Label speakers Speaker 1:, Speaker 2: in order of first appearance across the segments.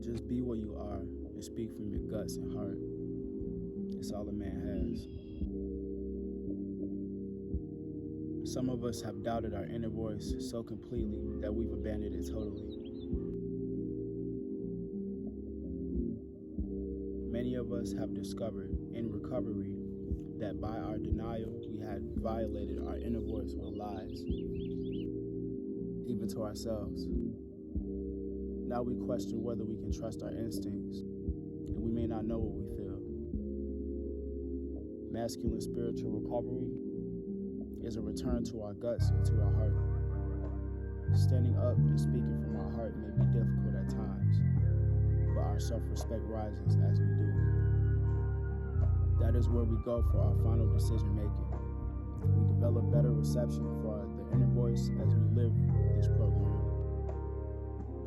Speaker 1: Just be what you are and speak from your guts and heart. It's all a man has. Some of us have doubted our inner voice so completely that we've abandoned it totally. Many of us have discovered in recovery that by our denial, we had violated our inner voice with lies, even to ourselves. Now we question whether we can trust our instincts, and we may not know what we feel. Masculine spiritual recovery is a return to our guts and to our heart. Standing up and speaking from our heart may be difficult at times, but our self-respect rises as we do. That is where we go for our final decision making. We develop better reception for the inner voice as we live this program.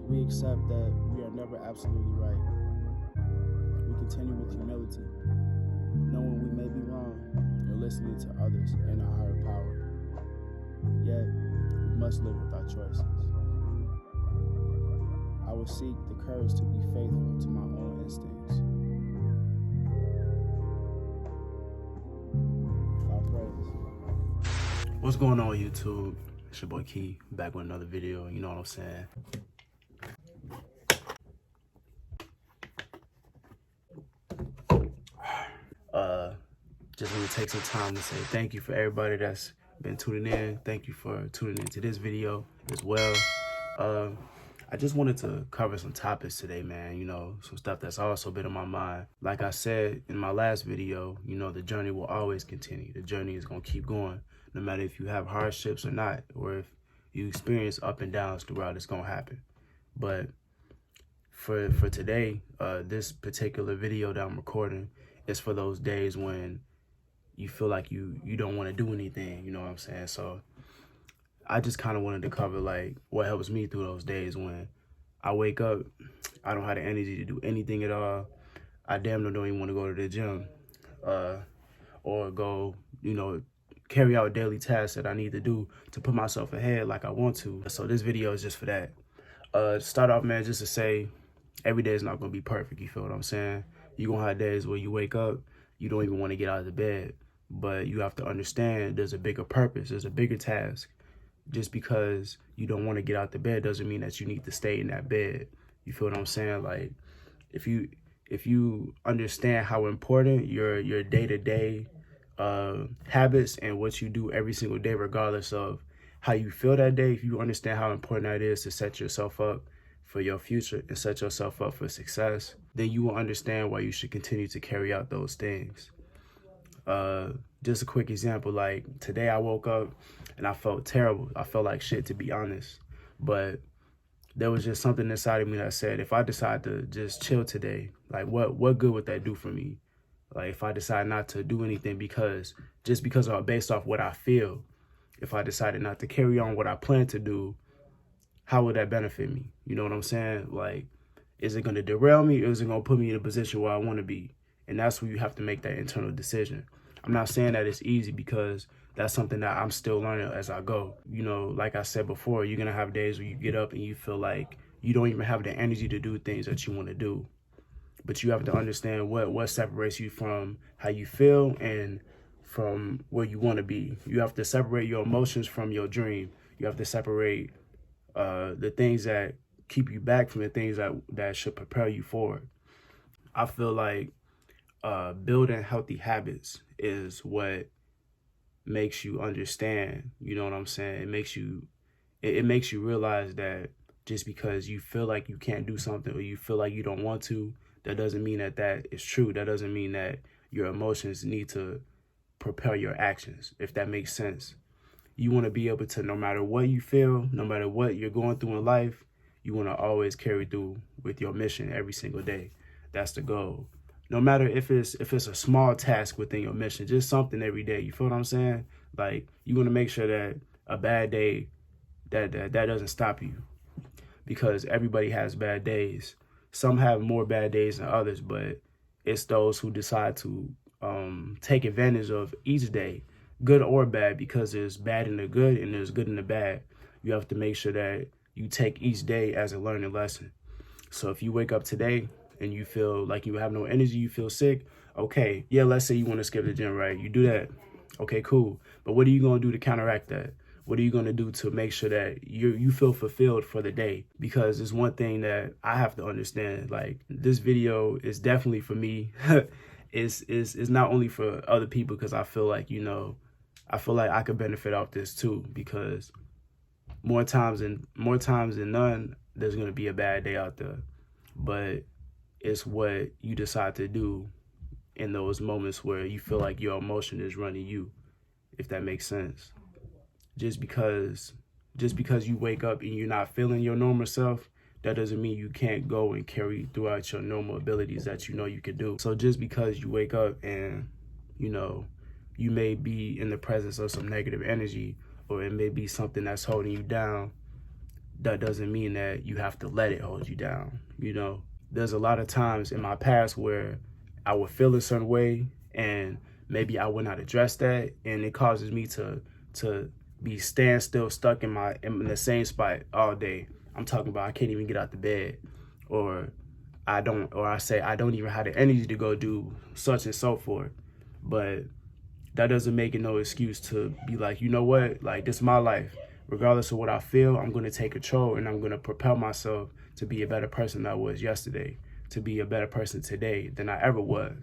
Speaker 1: We accept that we are never absolutely right. We continue with humility, knowing we may be wrong or listening to others and our higher power. Yet, we must live with our choices. I will seek the courage to be faithful to my own instincts. All praise.
Speaker 2: What's going on, YouTube? It's your boy Key, back with another video. You know what I'm saying? Just want to take some time to say thank you for everybody that's been tuning in. Thank you for tuning into this video as well. I just wanted to cover some topics today, man. You know, some stuff that's also been on my mind. Like I said in my last video, you know, the journey will always continue. The journey is going to keep going, no matter if you have hardships or not, or if you experience up and downs throughout, it's going to happen. But for today, this particular video that I'm recording is for those days when you feel like you don't want to do anything, you know what I'm saying? So I just kind of wanted to cover like what helps me through those days when I wake up, I don't have the energy to do anything at all. I damn near don't even want to go to the gym or go, you know, carry out daily tasks that I need to do to put myself ahead like I want to. So this video is just for that. Start off, man, just to say every day is not going to be perfect, you feel what I'm saying? You're going to have days where you wake up, you don't even want to get out of the bed. But you have to understand there's a bigger purpose, there's a bigger task. Just because you don't want to get out the bed doesn't mean that you need to stay in that bed. You feel what I'm saying? Like, if you understand how important your day-to-day habits and what you do every single day, regardless of how you feel that day, if you understand how important that is to set yourself up for your future and set yourself up for success, then you will understand why you should continue to carry out those things. Just a quick example, like today I woke up and I felt terrible. I felt like shit, to be honest. But there was just something inside of me that said, if I decide to just chill today, like what good would that do for me? Like if I decide not to do anything based off what I feel, if I decided not to carry on what I plan to do, how would that benefit me? You know what I'm saying? Like, is it going to derail me or is it going to put me in a position where I want to be? And that's where you have to make that internal decision. I'm not saying that it's easy because that's something that I'm still learning as I go. You know, like I said before, you're going to have days where you get up and you feel like you don't even have the energy to do things that you want to do. But you have to understand what separates you from how you feel and from where you want to be. You have to separate your emotions from your dream. You have to separate the things that keep you back from the things that should propel you forward. I feel like building healthy habits is what makes you understand, you know what I'm saying? It makes you realize that just because you feel like you can't do something or you feel like you don't want to, that doesn't mean that is true. That doesn't mean that your emotions need to propel your actions, if that makes sense. You want to be able to, no matter what you feel, no matter what you're going through in life, you want to always carry through with your mission every single day. That's the goal. No matter if it's a small task within your mission, just something every day. You feel what I'm saying? Like, you want to make sure that a bad day, that doesn't stop you, because everybody has bad days. Some have more bad days than others, but it's those who decide to take advantage of each day, good or bad, because there's bad in the good and there's good in the bad. You have to make sure that you take each day as a learning lesson. So if you wake up today and you feel like you have no energy, you feel sick, okay, yeah, let's say you want to skip the gym, right? You do that. Okay, cool. But what are you going to do to counteract that? What are you going to do to make sure that you feel fulfilled for the day? Because it's one thing that I have to understand. Like, this video is definitely for me. It's not only for other people, because I feel like, I feel like I could benefit off this too, because more times than none, there's going to be a bad day out there. But it's what you decide to do in those moments where you feel like your emotion is running you, if that makes sense. Just because you wake up and you're not feeling your normal self, that doesn't mean you can't go and carry throughout your normal abilities that you can do. So just because you wake up and, you may be in the presence of some negative energy, or it may be something that's holding you down, that doesn't mean that you have to let it hold you down. There's a lot of times in my past where I would feel a certain way and maybe I would not address that, and it causes me to be stuck in the same spot all day. I'm talking about I can't even get out the bed, or I say I don't even have the energy to go do such and so forth. But that doesn't make it no excuse to be like, you know what, like, this is my life. Regardless of what I feel, I'm going to take control, and I'm going to propel myself to be a better person than I was yesterday, to be a better person today than I ever was.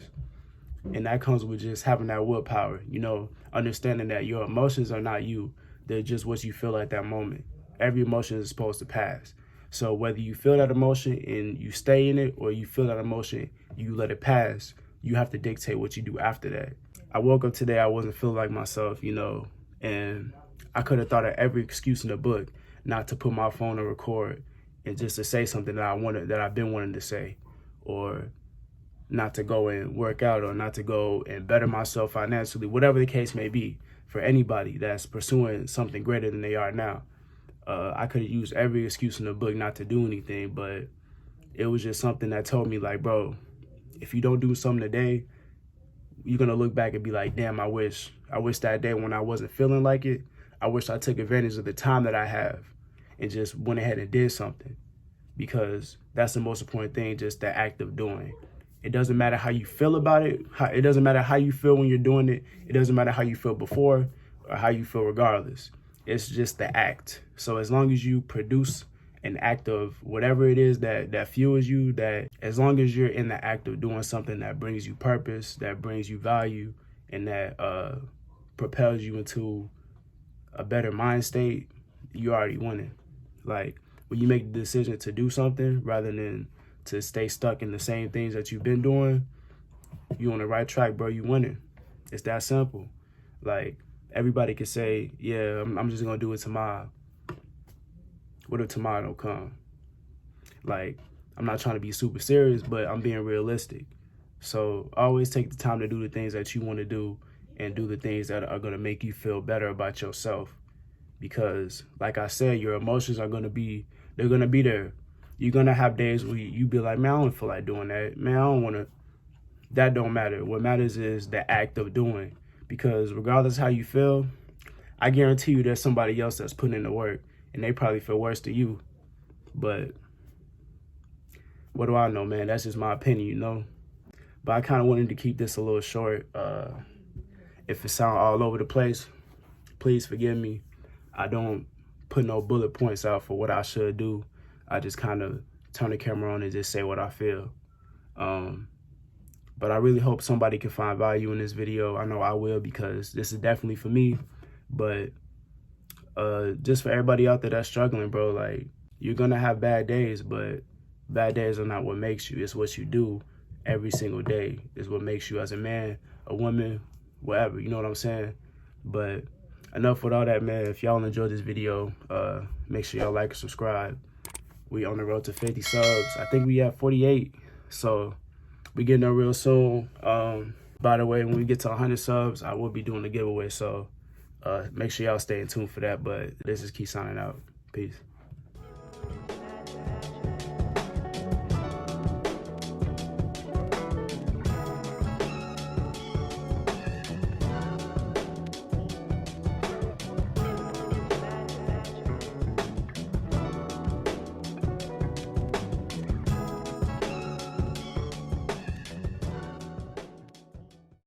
Speaker 2: And that comes with just having that willpower, understanding that your emotions are not you. They're just what you feel at that moment. Every emotion is supposed to pass. So whether you feel that emotion and you stay in it, or you feel that emotion, you let it pass, you have to dictate what you do after that. I woke up today, I wasn't feeling like myself, and I could have thought of every excuse in the book not to put my phone on record and just to say something that I've been wanting to say, or not to go and work out, or not to go and better myself financially, whatever the case may be, for anybody that's pursuing something greater than they are now. I could have used every excuse in the book not to do anything, but it was just something that told me, like, bro, if you don't do something today, you're going to look back and be like, damn, I wish that day when I wasn't feeling like it, I wish I took advantage of the time that I have and just went ahead and did something. Because that's the most important thing, just the act of doing. It doesn't matter how you feel about it. It doesn't matter how you feel when you're doing it. It doesn't matter how you feel before or how you feel regardless. It's just the act. So as long as you produce an act of whatever it is that fuels you, that as long as you're in the act of doing something that brings you purpose, that brings you value, and that propels you into a better mind state, you already winning. Like, when you make the decision to do something rather than to stay stuck in the same things that you've been doing, you on the right track, bro. You winning. It's that simple. Like, everybody can say, yeah, I'm just gonna do it tomorrow. What if tomorrow don't come? Like, I'm not trying to be super serious, but I'm being realistic. So always take the time to do the things that you want to do, and do the things that are going to make you feel better about yourself. Because, like I said, your emotions are going to be there. You're going to have days where you be like, man, I don't feel like doing that. Man, I don't want to. That don't matter. What matters is the act of doing. Because regardless how you feel, I guarantee you there's somebody else that's putting in the work, and they probably feel worse than you. But what do I know, man? That's just my opinion, But I kind of wanted to keep this a little short. If it sound all over the place, please forgive me. I don't put no bullet points out for what I should do. I just kind of turn the camera on and just say what I feel. But I really hope somebody can find value in this video. I know I will, because this is definitely for me. But just for everybody out there that's struggling, bro, like, you're going to have bad days, but bad days are not what makes you. It's what you do every single day is what makes you as a man, a woman, whatever. You know what I'm saying? But enough with all that, man. If y'all enjoyed this video, make sure y'all like and subscribe. We on the road to 50 subs. I think we have 48. So we getting there real soon. By the way, when we get to 100 subs, I will be doing a giveaway. So make sure y'all stay in tune for that. But this is Key signing out. Peace.